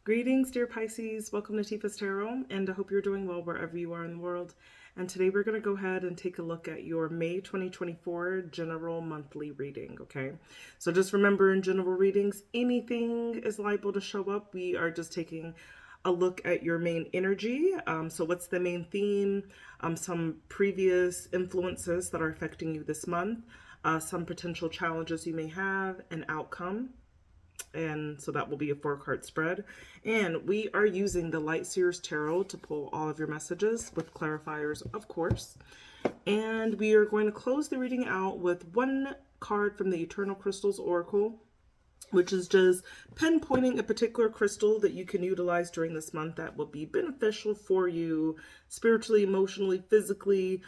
Greetings, dear Pisces. Welcome to Tifa's Tarot, and I hope you're doing well wherever you are in the world. And today we're going to go ahead and take a look at your May 2024 general monthly reading, okay? So just remember, in general readings, anything is liable to show up. We are just taking a look at your main energy. So what's the main theme? Some previous influences that are affecting you this month, some potential challenges you may have, an outcome, and so that will be a 4-card spread. And we are using the Light Seers Tarot to pull all of your messages with clarifiers, of course. And we are going to close the reading out with one card from the Eternal Crystals Oracle, which is just pinpointing a particular crystal that you can utilize during this month that will be beneficial for you spiritually, emotionally, physically,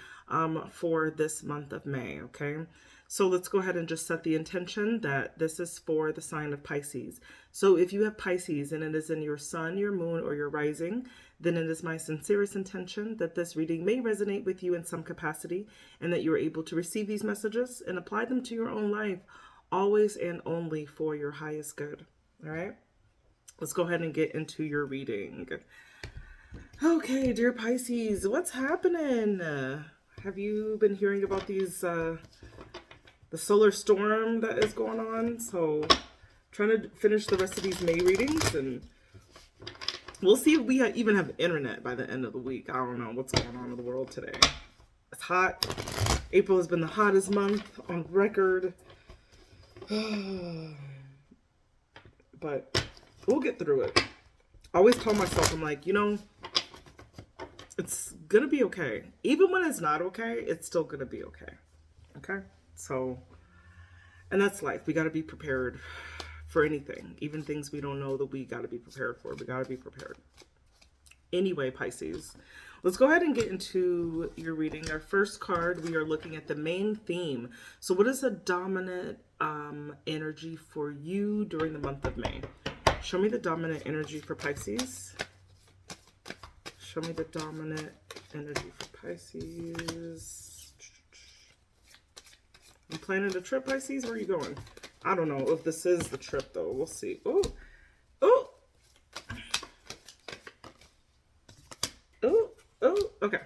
for this month of May, okay? So let's go ahead and just set the intention that this is for the sign of Pisces. So if you have Pisces and it is in your sun, your moon, or your rising, then it is my sincerest intention that this reading may resonate with you in some capacity and that you're able to receive these messages and apply them to your own life, always and only for your highest good. All right, let's go ahead and get into your reading. Okay, dear Pisces, what's happening? Have you been hearing about these the solar storm that is going on? So trying to finish the rest of these May readings, and we'll see if we even have internet by the end of the week. I don't know what's going on in the world today. It's hot. April has been the hottest month on record. But we'll get through it. I always tell myself, I'm like, it's gonna be okay. Even when it's not okay, it's still gonna be okay. Okay? So, and that's life. We gotta be prepared for anything. Even things we don't know that we gotta be prepared for. We gotta be prepared. Anyway, Pisces, let's go ahead and get into your reading. Our first card, we are looking at the main theme. So what is a dominant energy for you during the month of May? Show me the dominant energy for Pisces. Show me the dominant energy for Pisces. I'm planning a trip, Pisces. Where are you going? I don't know if this is the trip, though. We'll see. Oh, oh. Oh, okay.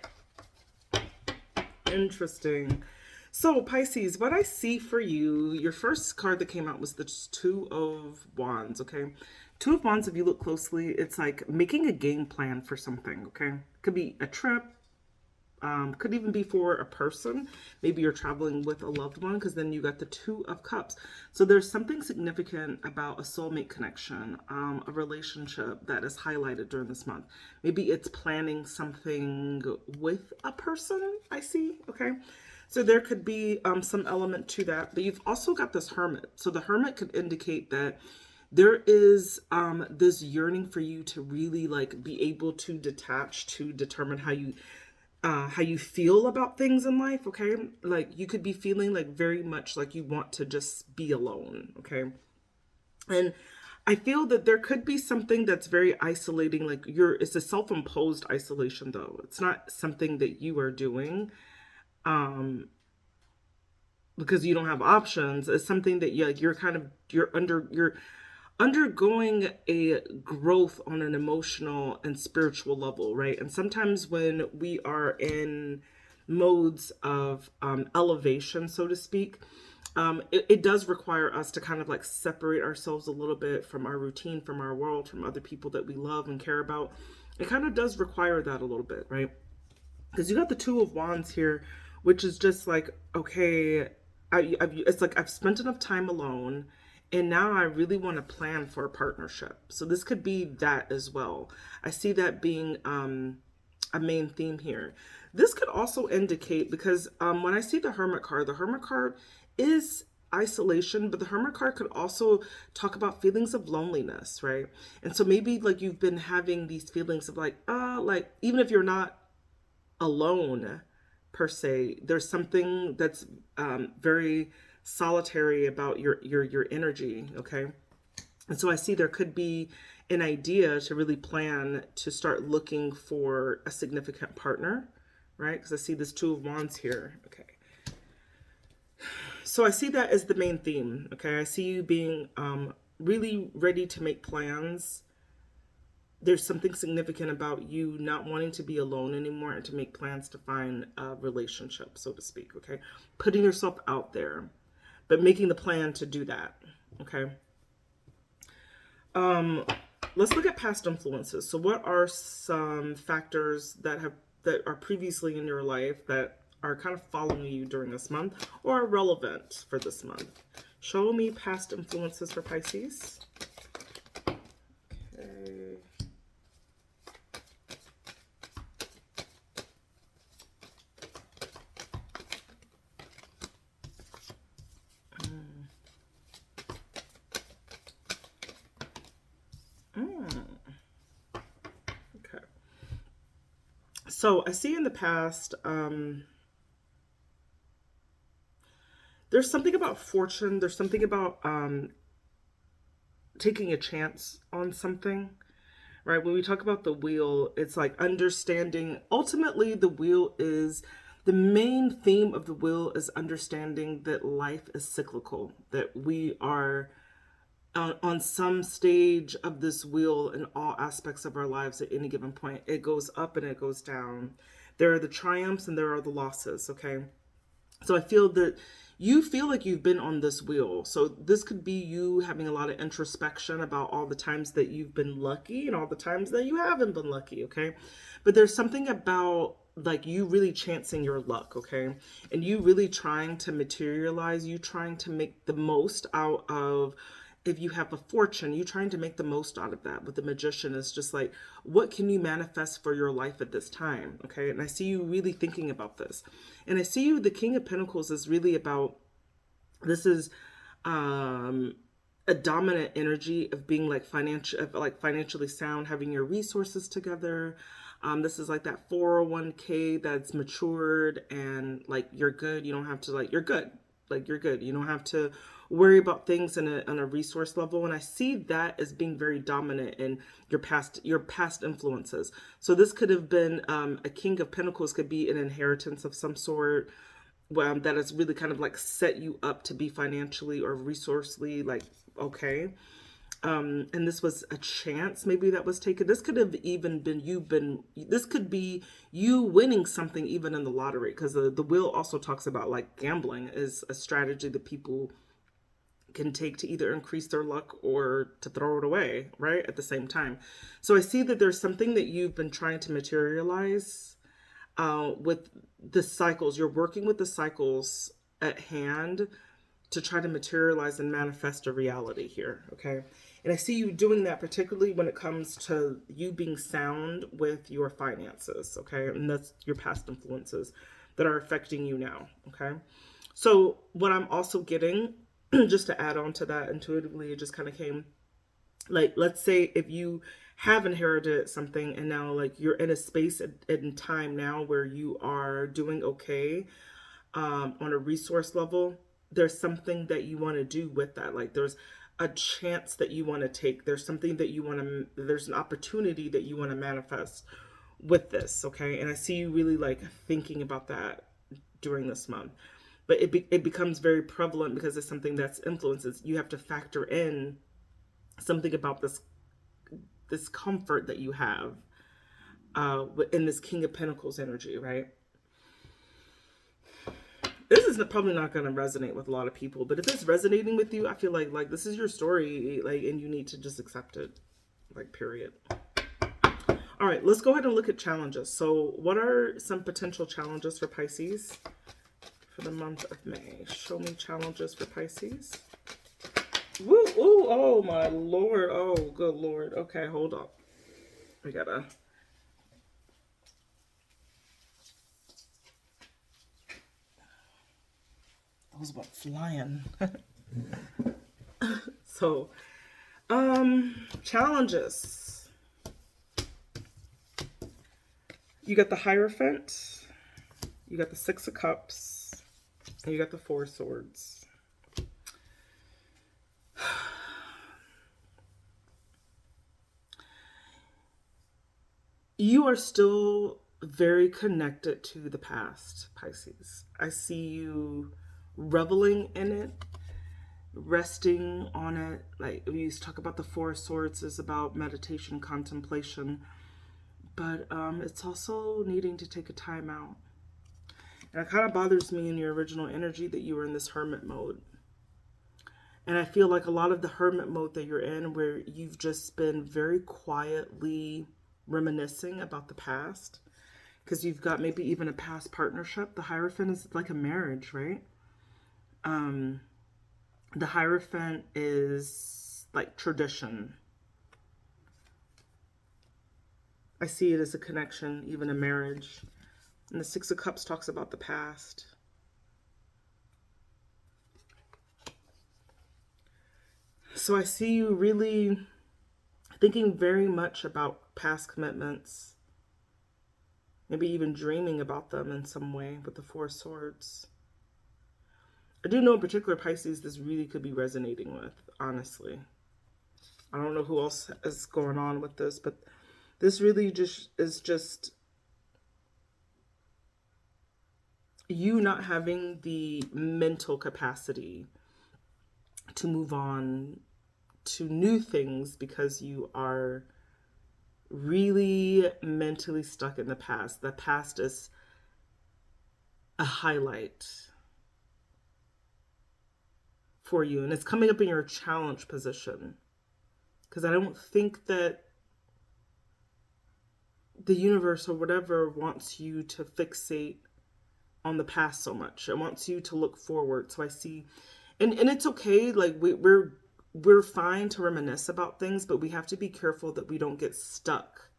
Interesting. So, Pisces, what I see for you, your first card that came out was the Two of Wands, okay? Two of Wands, if you look closely, it's like making a game plan for something, okay? Could be a trip, could even be for a person. Maybe you're traveling with a loved one, because then you got the Two of Cups. So there's something significant about a soulmate connection, a relationship that is highlighted during this month. Maybe it's planning something with a person, I see, okay? So there could be some element to that. But you've also got this Hermit. So the Hermit could indicate that there is this yearning for you to really like be able to detach, to determine how you feel about things in life, okay? Like you could be feeling like very much like you want to just be alone, okay? And I feel that there could be something that's very isolating, like it's a self-imposed isolation though. It's not something that you are doing because you don't have options. It's something that you're undergoing a growth on an emotional and spiritual level, right? And sometimes when we are in modes of elevation, so to speak, it does require us to kind of like separate ourselves a little bit from our routine, from our world, from other people that we love and care about. It kind of does require that a little bit, right? Because you got the Two of Wands here, which is just like, okay, it's like I've spent enough time alone, and now I really want to plan for a partnership. So this could be that as well. I see that being a main theme here. This could also indicate, because when I see the Hermit card is isolation, but the Hermit card could also talk about feelings of loneliness, right? And so maybe like you've been having these feelings of like even if you're not alone per se, there's something that's very solitary about your energy, okay? And so I see there could be an idea to really plan to start looking for a significant partner, right? Because I see this Two of Wands here, okay? So I see that as the main theme, okay? I see you being really ready to make plans there's something significant about you not wanting to be alone anymore and to make plans to find a relationship, so to speak, okay? Putting yourself out there, but making the plan to do that, okay? Let's look at past influences. So what are some factors that are previously in your life that are kind of following you during this month or are relevant for this month? Show me past influences for Pisces. Okay. Okay. So I see in the past, there's something about fortune. There's something about taking a chance on something, right? When we talk about the wheel, it's like understanding. Ultimately, the main theme of the wheel is understanding that life is cyclical, that we are on some stage of this wheel in all aspects of our lives at any given point. It goes up and it goes down. There are the triumphs and there are the losses, okay? So I feel that you feel like you've been on this wheel. So this could be you having a lot of introspection about all the times that you've been lucky and all the times that you haven't been lucky, okay? But there's something about like you really chancing your luck, okay? And you really trying to materialize, you trying to make the most out of, if you have a fortune, you trying to make the most out of that. With the Magician, it's just like, what can you manifest for your life at this time? Okay. And I see you really thinking about this. And I see you, the King of Pentacles is really about, this is a dominant energy of being like financially sound, having your resources together. This is like that 401k that's matured and like you're good. You don't have to you're good. Like you're good. You don't have to worry about things on a resource level. And I see that as being very dominant in your past influences. So this could have been a King of Pentacles could be an inheritance of some sort. That has really kind of like set you up to be financially or resourcely like okay. And this was a chance maybe that was taken. This could have even been this could be you winning something even in the lottery, because the wheel also talks about like gambling is a strategy that people can take to either increase their luck or to throw it away, right? At the same time. So I see that there's something that you've been trying to materialize with the cycles. You're working with the cycles at hand to try to materialize and manifest a reality here, okay? And I see you doing that particularly when it comes to you being sound with your finances, okay? And that's your past influences that are affecting you now, okay? So what I'm also getting, just to add on to that intuitively, it just kind of came, like, let's say if you have inherited something and now like you're in a space in time now where you are doing okay on a resource level, there's something that you want to do with that. Like there's a chance that you want to take. There's something that you want to, there's an opportunity that you want to manifest with this, okay? And I see you really like thinking about that during this month. But it becomes very prevalent because it's something that's influences. You have to factor in something about this comfort that you have in this King of Pentacles energy, right? This is probably not going to resonate with a lot of people, but if it's resonating with you, I feel like this is your story, like, and you need to just accept it, like, period. All right, let's go ahead and look at challenges. So what are some potential challenges for Pisces for the month of May? Show me challenges for Pisces. Woo, ooh, oh my Lord. Oh, good Lord. Okay, hold on. We gotta. Those went flying. So, challenges. You got the Hierophant, you got the Six of Cups, and you got the Four of Swords. You are still very connected to the past, Pisces. I see you reveling in it, resting on it. Like we used to talk about the Four of Swords is about meditation, contemplation, but it's also needing to take a time out. And it kind of bothers me in your original energy that you were in this hermit mode. And I feel like a lot of the hermit mode that you're in, where you've just been very quietly reminiscing about the past, because you've got maybe even a past partnership. The Hierophant is like a marriage, right? The Hierophant is like tradition. I see it as a connection, even a marriage. And the Six of Cups talks about the past. So I see you really thinking very much about past commitments. Maybe even dreaming about them in some way with the Four of Swords. I do know in particular, Pisces, this really could be resonating with, honestly. I don't know who else is going on with this, but this really is you not having the mental capacity to move on to new things because you are really mentally stuck in the past. The past is a highlight for you, and it's coming up in your challenge position, because I don't think that the universe or whatever wants you to fixate on the past so much. It wants you to look forward. So I see, and it's okay, like we're fine to reminisce about things, but we have to be careful that we don't get stuck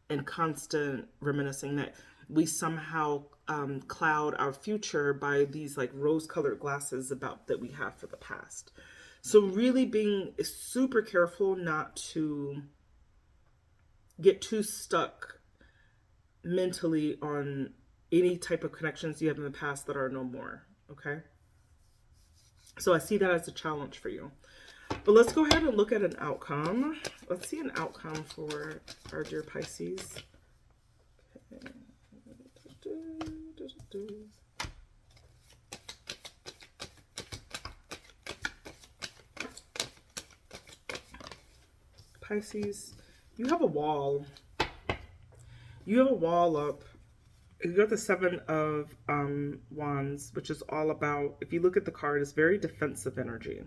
in constant reminiscing, that we somehow cloud our future by these like rose-colored glasses about that we have for the past. So really being super careful not to get too stuck mentally on any type of connections you have in the past that are no more, okay? So I see that as a challenge for you. But let's go ahead and look at an outcome. Let's see an outcome for our dear Pisces. Okay. Pisces, you have a wall. You have a wall up. You got the Seven of Wands, which is all about, if you look at the card, it's very defensive energy.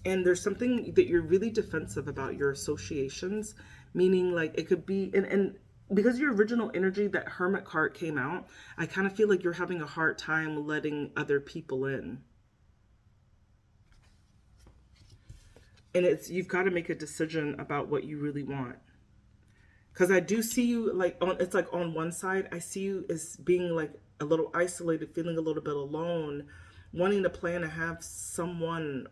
And there's something that you're really defensive about your associations, meaning like it could be, and because your original energy, that Hermit card came out, I kind of feel like you're having a hard time letting other people in. And you've got to make a decision about what you really want. Because I do see you like it's like on one side, I see you as being like a little isolated, feeling a little bit alone, wanting to plan to have someone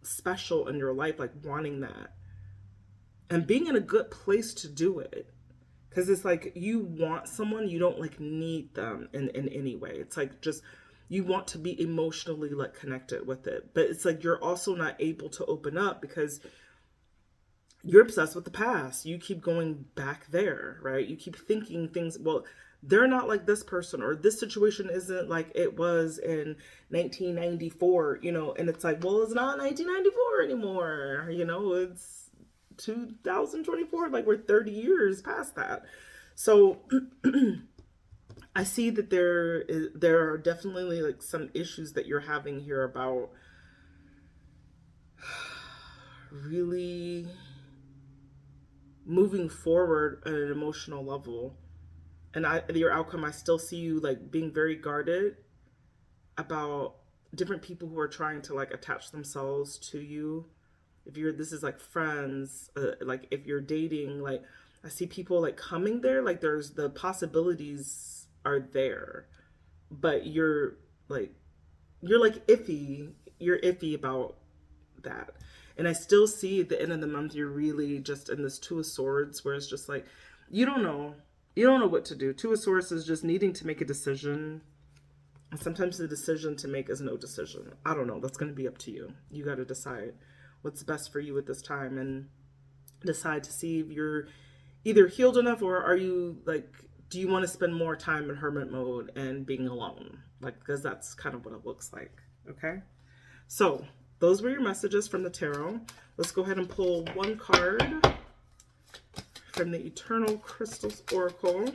special in your life, like wanting that. And being in a good place to do it. Because it's like you want someone, you don't like need them in any way. It's like just you want to be emotionally like connected with it. But it's like you're also not able to open up because you're obsessed with the past. You keep going back there, right? You keep thinking things, well, they're not like this person, or this situation isn't like it was in 1994, you know, and it's like, well, it's not 1994 anymore, you know, it's 2024, like we're 30 years past that. So I see that there are definitely like some issues that you're having here about really moving forward at an emotional level. And your outcome, I still see you like being very guarded about different people who are trying to like attach themselves to you. If this is like friends, like if you're dating, like I see people like coming there, like there's the possibilities are there, but you're iffy. You're iffy about that. And I still see at the end of the month, you're really just in this Two of Swords, where it's just like, you don't know what to do. Two of Swords is just needing to make a decision. And sometimes the decision to make is no decision. I don't know. That's going to be up to you. You got to decide what's best for you at this time and decide to see if you're either healed enough, or are you like, do you want to spend more time in hermit mode and being alone? Like, because that's kind of what it looks like. Okay. So those were your messages from the tarot. Let's go ahead and pull one card from the Eternal Crystals Oracle.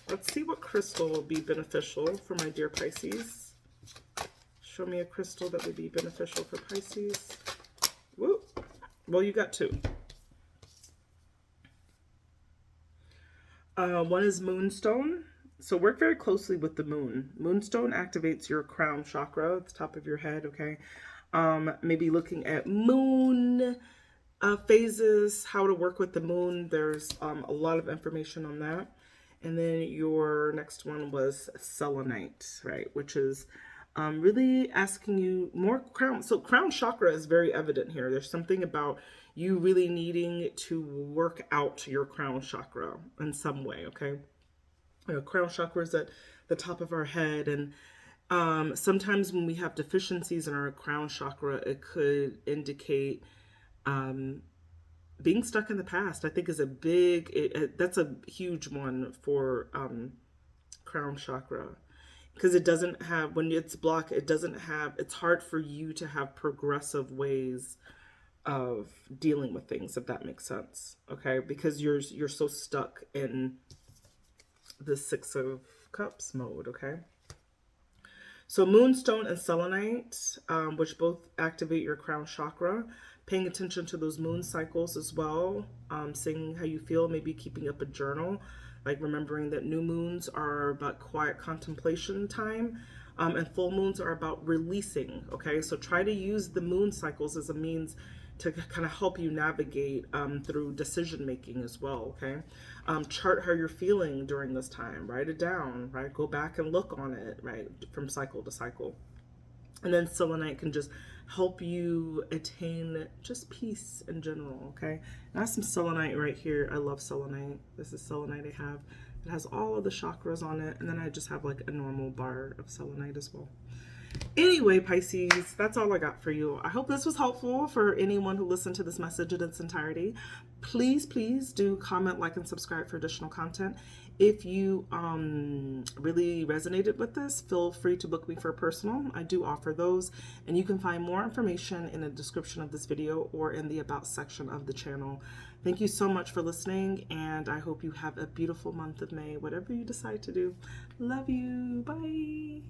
Let's see what crystal will be beneficial for my dear Pisces. Show me a crystal that would be beneficial for Pisces. Woo! Well, you got two. One is Moonstone. So work very closely with the moon. Moonstone activates your crown chakra at the top of your head, okay? Maybe looking at moon phases, how to work with the moon. There's a lot of information on that. And then your next one was Selenite, right? Which is really asking you more crown. So crown chakra is very evident here. There's something about you really needing to work out your crown chakra in some way, okay? You know, crown chakra is at the top of our head, and sometimes when we have deficiencies in our crown chakra, it could indicate being stuck in the past. I think is a big, that's a huge one for crown chakra, because it doesn't have, when it's blocked, it doesn't have, it's hard for you to have progressive ways of dealing with things, if that makes sense, okay? Because you're so stuck in the Six of Cups mode, okay? So Moonstone and Selenite, which both activate your crown chakra, paying attention to those moon cycles as well, seeing how you feel, maybe keeping up a journal, like remembering that new moons are about quiet contemplation time, and full moons are about releasing, okay? So try to use the moon cycles as a means to kind of help you navigate through decision making as well, okay? Chart how you're feeling during this time. Write it down, right? Go back and look on it, right? From cycle to cycle. And then Selenite can just help you attain just peace in general, okay? And I have some Selenite right here. I love Selenite. This is Selenite I have. It has all of the chakras on it. And then I just have like a normal bar of Selenite as well. Anyway, Pisces, that's all I got for you. I hope this was helpful for anyone who listened to this message in its entirety. Please, please do comment, like, and subscribe for additional content. If you really resonated with this, feel free to book me for a personal. I do offer those, and you can find more information in the description of this video or in the About section of the channel. Thank you so much for listening, and I hope you have a beautiful month of May, whatever you decide to do. Love you. Bye.